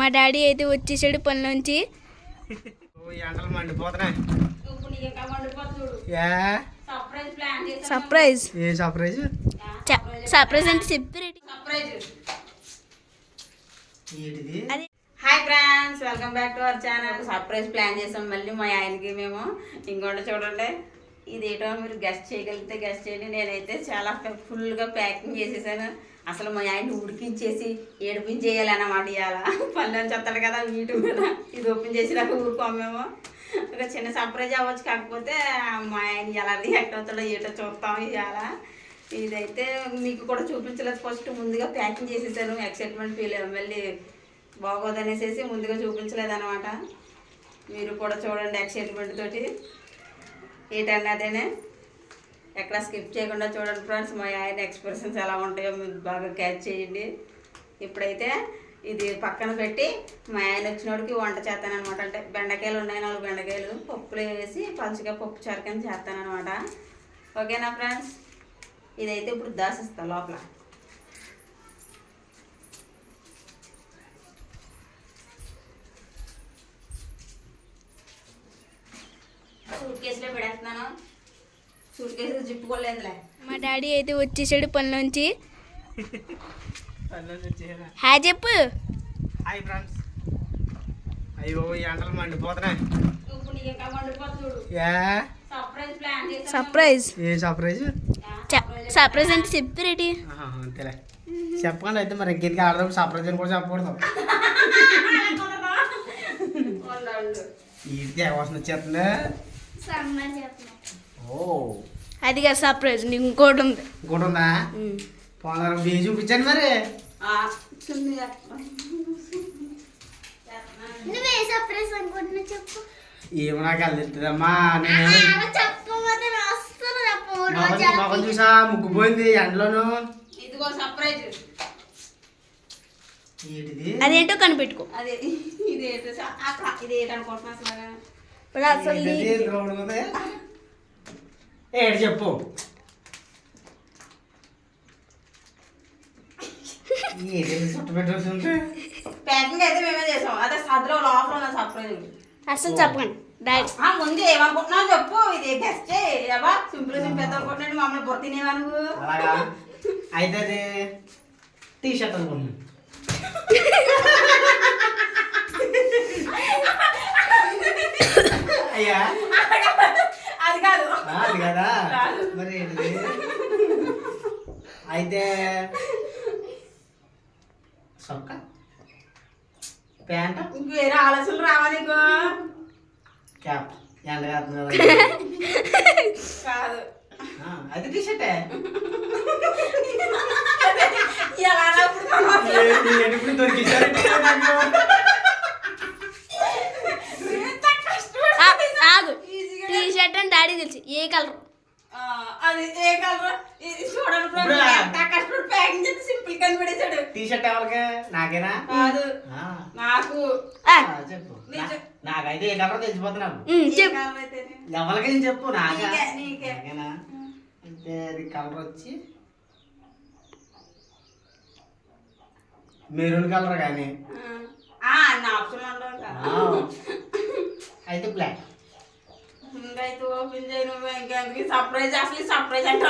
మా డాడీ అయితే వచ్చేసాడు పనిలోంచి. సర్ప్రైజ్ సర్ప్రైజ్ అంటే చెప్పారు. Hi friends, welcome back to our channel. Surprise plan చేసాం మళ్ళీ మా ఆయనకి మేము. ఇంకోటి చూడండి, ఇది ఏంటో మీరు గెస్ట్ చేయగలిగితే గెస్ట్ చేయండి. నేనైతే చాలా ఫుల్గా ప్యాకింగ్ చేసేసాను. అసలు మా ఆయన ఉడికించేసి ఏడిపించేయాలన్నమాట. ఇవాళ పనులను చెత్తాడు కదా వీటి మీద. ఇది ఓపెన్ చేసినాక ఊరుకోము మేము. ఒక చిన్న సర్ప్రైజ్ అవ్వచ్చు, కాకపోతే మా ఆయన ఎలా రియాక్ట్ అవుతాడో ఏటో చూస్తాం ఇవాళ. ఇదైతే మీకు కూడా చూపించలేదు. ఫస్ట్ ముందుగా ప్యాకింగ్ చేసేసాను, ఎక్సైట్మెంట్ ఫీల్ మళ్ళీ బాగోదనేసేసి ముందుగా చూపించలేదన్నమాట. మీరు కూడా చూడండి ఎక్సైట్మెంట్ తోటి. ఏంటండి అదేనే ఎక్కడ స్కిప్ చేయకుండా చూడండి ఫ్రెండ్స్. మా ఆయన ఎక్స్ప్రెషన్స్ ఎలా ఉంటాయో మీరు బాగా క్యాచ్ చేయండి. ఇప్పుడైతే ఇది పక్కన పెట్టి మా ఆయన వచ్చినోడికి వంట చేస్తానమాట. అంటే బెండకాయలు ఉన్నాయి, 4 బెండకాయలు పప్పులో వేసి పలుచగా పప్పు చారుకని చేస్తానమాట. ఓకేనా ఫ్రెండ్స్? ఇదైతే ఇప్పుడు దాసిస్తా లోపల. సూట్ కేసులో పెడేస్తున్నాను. Suit case జిప్పుకోలేదులే. మా డాడీ అయితే వచ్చేసాడు పనిలోంచి. హాయ్ చెప్పు. Hi friends. అయ్యో ఈ ఎండలు మండిపోతున్నాయి. Surprise a surprise? సర్ప్రైజ్ అంటే చెప్పారేటి? అంతేలే, చెప్పకండి. అయితే మరి ఇంకెందుకు ఆడదాం? సర్ప్రైజ్ అని కూడా చెప్పకూడదు. ఇది అవసరం వచ్చేస్తుందా? ఓ అది కాదు సర్ప్రైజ్, నీకు ఇంకోటి ఉంది. ఇంకోటి ఉందా? పోలవరం బియ్యం చూపించండి మరి. ఏమో నాకు వెళ్తుందమ్మా. మొగం చూసా ముగ్గుపోయింది ఎండలోను. ఇదిగో సర్ప్రైజ్. ఏంటిది? అదేంటో కనిపెట్టుకో. అదే ఇది ఏంటనుకుంటున్నా అసలు ఏడు చెప్పు. చుట్టు పెట్టాల్సి ప్యాకింగ్ అయితే మేమే చేసాం. అదే సద్లో లోపల ఉన్న సర్ప్రైజ్. అసలు చెప్పండి ముందు ఏమనుకుంటున్నావు చెప్పు. ఇది గెస్ట్ చేయవా? సింపుల్ అనుకుంటున్నాడు. మమ్మల్ని బుర్ర తినేవా నువ్వు? అలాగా అయితే అది టీ షర్ట్ అనుకుంటున్నాను. అయ్యా అది కాదు. అది కదా మరి ఏంటిది? అయితే సొక్క ప్యాంట్. ఇంక వేరే ఆలోచనలు రావా నీకు? క్యాప్. ఎండ కాదు కాదు, అది టీ షర్టే. ఆగు. టీ షర్ట్ అని డాడీ తెలిసి ఏ కలర్? అది ఏ కలర్ చూడండి. కష్టపడి ప్యాకింగ్ చేసి సింపుల్ కనిపెట్టేశాడు. టీ షర్ట్ ఎవరికి? నాకేనా? కాదు, నాకు. చెప్పు. నాకైతే ఏ కలర్ తెలిసిపోతున్నావు. చెప్పు. ఎవరికి చెప్పు. నీకేనా? అంటే అది కలర్ వచ్చి మెరూన్ కలర్ కానీ అయితే బ్లాక్. ముందైతే ఓపెన్ చేయి నువ్వు. ఇంకెందుకు సర్ప్రైజ్? అసలు సర్ప్రైజ్ అంటే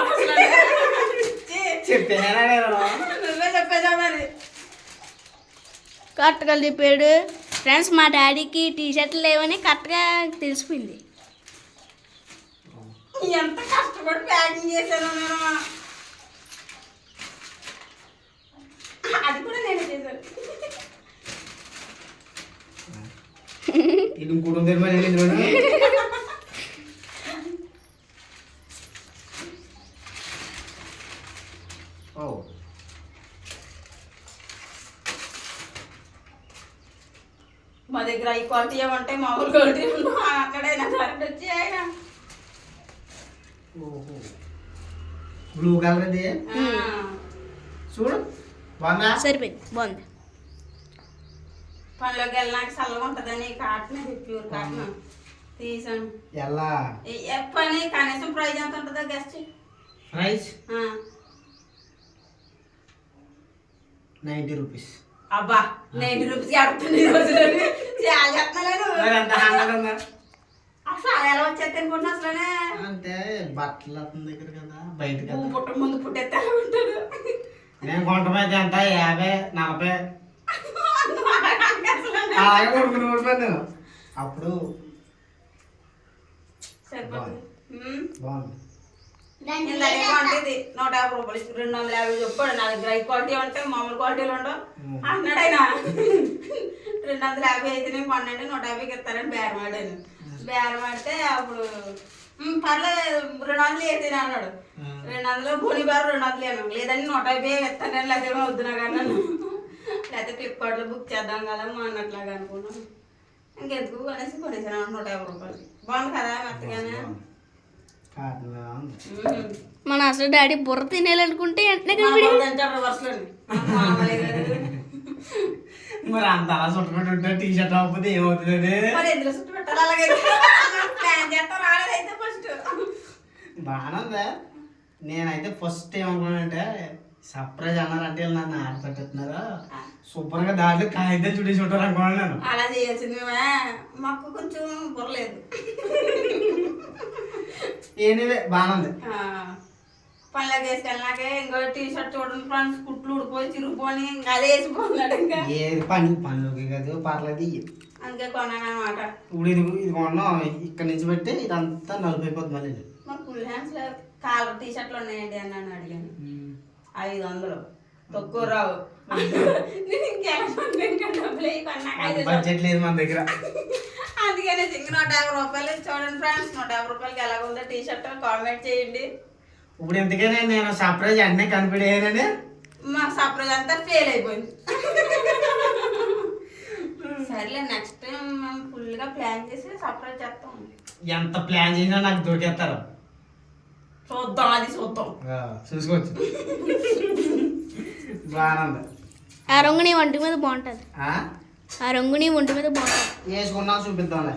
చెప్పేనా నేను? నువ్వే చెప్పేదా మరి. కరెక్ట్గా చెప్పాడు ఫ్రెండ్స్. మా డాడీకి టీ షర్ట్లు లేవని కరెక్ట్గా తెలిసిపోయింది. ఎంత కష్టపడి ప్యాకింగ్ చేశాను నేను. అది కూడా నేను చేశాను. ఇది ఇంకోటి ఉంది మరి. ఓ మా దగ్గర ఈ క్వాలిటీ ఏమంటే మామూలు క్వాలిటీ అక్కడైనా కరెంట్ వచ్చి ఆయన బ్లూ కలర్ ఇది చూడు. బాగుందా? సరిపోయింది, బాగుంది. పనిలోకి వెళ్ళినాక చల్లగా ఉంటుందని కాటన్, ప్యూర్ కాటన్ తీసాను. ఎలా పని కనీసం ప్రైజ్ ఎంత ఉంటుందో గెస్ట్? Price 90 rupees. అబ్బా 90 రూపీస్ ఆడుతుంది ఈ రోజు చాలా చెప్తున్నాను మరి ఎంత 100 ఉందా అసలు అది ఎలా వచ్చేది అనుకుంటున్నా అసలనే అంటే బట్టలు అతని దగ్గర కదా బయట కదా పువ్వు పుట్ట ముందు పుట్టేస్తే ఎలా ఉంటాడు నేను కొంటమైతే ఎంత 50 40 అలాగే కొనుక్కుని ఓడిపోయాను నేను అప్పుడు సరిపోతుంది బాగుంది ఇలాగే బాగుంటుంది 150 రూపాయలు 250 చెప్పాడు నా దగ్గర హై క్వాలిటీ ఉంటాయి మామూలు క్వాలిటీలు ఉండవు అన్నాడు ఆయన 250 అయితే నేను కొనండి 150కి ఇస్తానని బేరమాడాను బేరమాడితే అప్పుడు పర్లేదు 200 అయితే అన్నాడు 200 భూని బారు 200 అన్నాను లేదండి 150 ఇస్తానని లేకపోతే వద్దునా కానీ లేకపోతే ఫ్లిప్కార్ట్లో బుక్ చేద్దాం కదా మా అన్నట్లాగా అనుకున్నాను ఇంకెందుకు అనేసి కొనేసాను 150 రూపాయలు బాగుంది కదా మెత్తగానే కారణంగా ఉంది మన అసలు డాడీ బుర్ర తినేయాలనుకుంటే వెంటనే మరి అంత అలా చుట్టుకుంటుంటే టీ షర్ట్ అవ్వకపోతే ఏమవుతుంది మరి ఎందులో చుట్టూ పెట్టాలి అలాగే ప్లాన్ చేస్తా రాలేదైతే ఫస్ట్ బాగానే నేనైతే ఫస్ట్ ఏమనుకున్నానంటే సర్ప్రైజ్ అన్నారంటే వీళ్ళు నన్ను ఆడపెట్టుతున్నారు శుభ్రంగా దాంట్లో కాగితం చుట్టేసి ఉంటారు అనుకున్నాను నేను అలా చేయాల్సింది మాకు కొంచెం బుర్రలేదు ఏనివే బాగుంది పనిలోకి వేసుకెళ్ళినాకే ఇంకో టీ షర్ట్ చూడండి ఫ్రెండ్స్ కుట్లు ఊడిపోయి చిరుగుపోని ఇంకా అదే వేసిపోతున్నాడు ఇంకా ఏది పనిలోకి కదా పర్లేదు అందుకే కొన్నాను అనమాట ఇప్పుడు ఇది కొన్నాం ఇక్కడ నుంచి పెట్టి ఇదంతా నలుపు అయిపోతుంది మళ్ళీ మాకు ఫుల్ హ్యాండ్స్ కాలర్ టీ షర్ట్లు ఉన్నాయండి అన్నాను అడిగాను 500 తక్కువ రావు నేను ఇంకెలా డబ్బులు కొన్నాక బడ్జెట్ లేదు మన దగ్గర అందుకనే ఇంక 150 రూపాయలు చూడండి ఫ్రెండ్స్ 150 రూపాయలకి ఎలా ఉందో టీ షర్ట్ కామెంట్ చేయండి ఇప్పుడు ఎందుకనే నేను సర్ప్రైజ్ అన్నీ కనిపెట్టేయనని మా సర్ప్రైజ్ అంతా ఫెయిల్ అయిపోయింది సర్లే నెక్స్ట్ టైం మేము ఫుల్గా ప్లాన్ చేసి సర్ప్రైజ్ చేస్తాం ఎంత ప్లాన్ చేసినా నాకు దొరికేస్తారు చూద్దాం అది చూద్దాం చూసుకోవచ్చు బాగానే ఆ రంగు నీ ఒంటి మీద బాగుంటుంది ఆ రంగు నీ ఒంటి మీద బాగుంటుంది వేసుకున్నా చూపిద్దాంలే